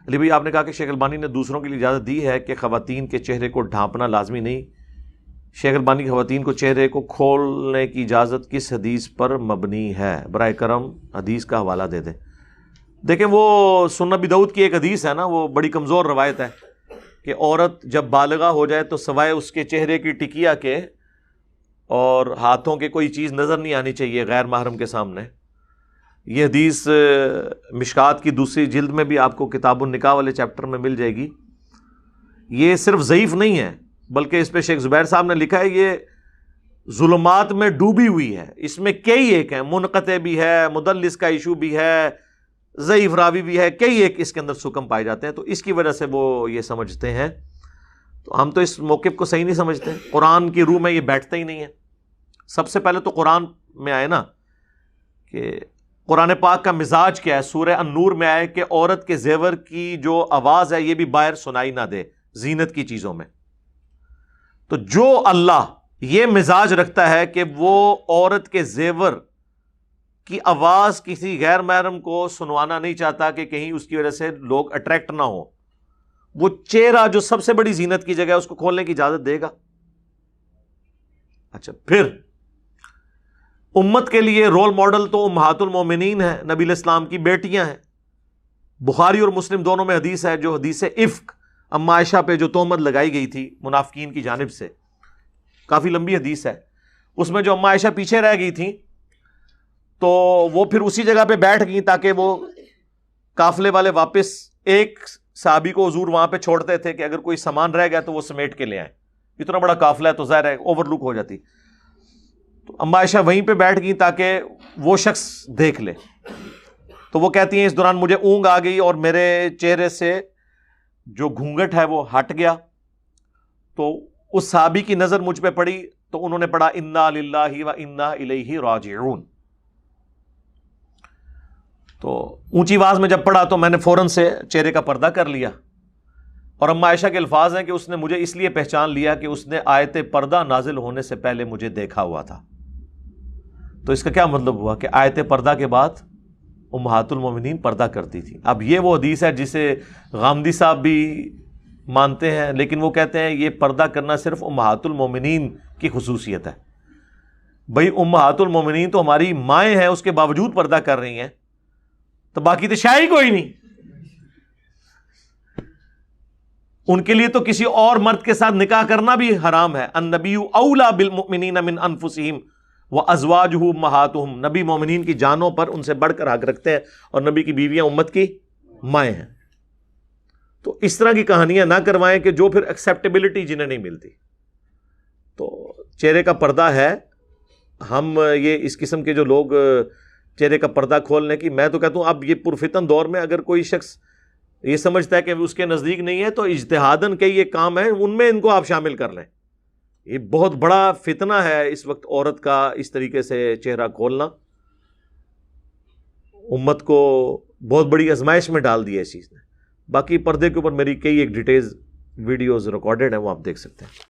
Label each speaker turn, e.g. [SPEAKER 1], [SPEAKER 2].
[SPEAKER 1] علی بھائی آپ نے کہا کہ شیخ البانی نے دوسروں کے لیے اجازت دی ہے کہ خواتین کے چہرے کو ڈھانپنا لازمی نہیں. شیخ البانی خواتین کو چہرے کو کھولنے کی اجازت کس حدیث پر مبنی ہے؟ برائے کرم حدیث کا حوالہ دے دیں. دیکھیں وہ سنن ابی داؤد کی ایک حدیث ہے نا، وہ بڑی کمزور روایت ہے کہ عورت جب بالغہ ہو جائے تو سوائے اس کے چہرے کی ٹکیا کے اور ہاتھوں کے کوئی چیز نظر نہیں آنی چاہیے غیر محرم کے سامنے. یہ حدیث مشکات کی دوسری جلد میں بھی آپ کو کتاب النکاح والے چیپٹر میں مل جائے گی. یہ صرف ضعیف نہیں ہے بلکہ اس پہ شیخ زبیر صاحب نے لکھا ہے یہ ظلمات میں ڈوبی ہوئی ہے، اس میں کئی ایک ہیں، منقطع بھی ہے، مدلس کا ایشو بھی ہے، ضعیف راوی بھی ہے، کئی ایک اس کے اندر سکم پائے جاتے ہیں. تو اس کی وجہ سے وہ یہ سمجھتے ہیں. تو ہم تو اس موقف کو صحیح نہیں سمجھتے. قرآن کی روح میں یہ بیٹھتا ہی نہیں ہے. سب سے پہلے تو قرآن میں آئے نا کہ قرآن پاک کا مزاج کیا ہے. سورہ النور میں آئے کہ عورت کے زیور کی جو آواز ہے یہ بھی باہر سنائی نہ دے زینت کی چیزوں میں. تو جو اللہ یہ مزاج رکھتا ہے کہ وہ عورت کے زیور کی آواز کسی غیر محرم کو سنوانا نہیں چاہتا کہ کہیں اس کی وجہ سے لوگ اٹریکٹ نہ ہو، وہ چہرہ جو سب سے بڑی زینت کی جگہ ہے اس کو کھولنے کی اجازت دے گا. اچھا، پھر امت کے لیے رول ماڈل تو امہات المومنین ہیں، نبی علیہ السلام کی بیٹیاں ہیں. بخاری اور مسلم دونوں میں حدیث ہے، جو حدیث عفق اما عائشہ پہ جو تہمت لگائی گئی تھی منافقین کی جانب سے، کافی لمبی حدیث ہے. اس میں جو اما عائشہ پیچھے رہ گئی تھیں تو وہ پھر اسی جگہ پہ بیٹھ گئیں تاکہ وہ قافلے والے واپس ایک صحابی کو حضور وہاں پہ چھوڑتے تھے کہ اگر کوئی سامان رہ گیا تو وہ سمیٹ کے لے آئیں. اتنا بڑا قافلہ ہے تو ظاہر ہے اوور لک ہو جاتی. تو اما عائشہ وہیں پہ بیٹھ گئیں تاکہ وہ شخص دیکھ لے. تو وہ کہتی ہیں اس دوران مجھے اونگ آ گئی اور میرے چہرے سے جو گھونگھٹ ہے وہ ہٹ گیا. تو اس صحابی کی نظر مجھ پہ پڑی تو انہوں نے پڑھا انا للہ و انا الیہ راجعون. تو اونچی آواز میں جب پڑھا تو میں نے فوراً سے چہرے کا پردہ کر لیا. اور اما عائشہ کے الفاظ ہیں کہ اس نے مجھے اس لیے پہچان لیا کہ اس نے آیت پردہ نازل ہونے سے پہلے مجھے دیکھا ہوا تھا. تو اس کا کیا مطلب ہوا کہ آیت پردہ کے بعد امہات المومنین پردہ کرتی تھی. اب یہ وہ حدیث ہے جسے غامدی صاحب بھی مانتے ہیں، لیکن وہ کہتے ہیں یہ پردہ کرنا صرف امہات المومنین کی خصوصیت ہے. بھئی امہات المومنین تو ہماری مائیں ہیں، اس کے باوجود پردہ کر رہی ہیں، تو باقی تو شاید کوئی نہیں. ان کے لیے تو کسی اور مرد کے ساتھ نکاح کرنا بھی حرام ہے. النبی اولا بالمؤمنین من انفسہم وازواجہ امہاتہم. نبی مومنین کی جانوں پر ان سے بڑھ کر حق رکھتے ہیں اور نبی کی بیویاں امت کی مائیں ہیں. تو اس طرح کی کہانیاں نہ کروائیں کہ جو پھر ایکسیپٹیبلٹی جنہیں نہیں ملتی. تو چہرے کا پردہ ہے. ہم یہ اس قسم کے جو لوگ چہرے کا پردہ کھولنے کی، میں تو کہتا ہوں اب یہ پرفتن دور میں اگر کوئی شخص یہ سمجھتا ہے کہ اس کے نزدیک نہیں ہے تو اجتہاداً کے یہ کام ہے، ان میں ان کو آپ شامل کر لیں. یہ بہت بڑا فتنہ ہے اس وقت عورت کا اس طریقے سے چہرہ کھولنا. امت کو بہت بڑی آزمائش میں ڈال دیا اس چیز نے. باقی پردے کے اوپر میری کئی ایک ڈیٹیلز ویڈیوز ریکارڈڈ ہیں، وہ آپ دیکھ سکتے ہیں.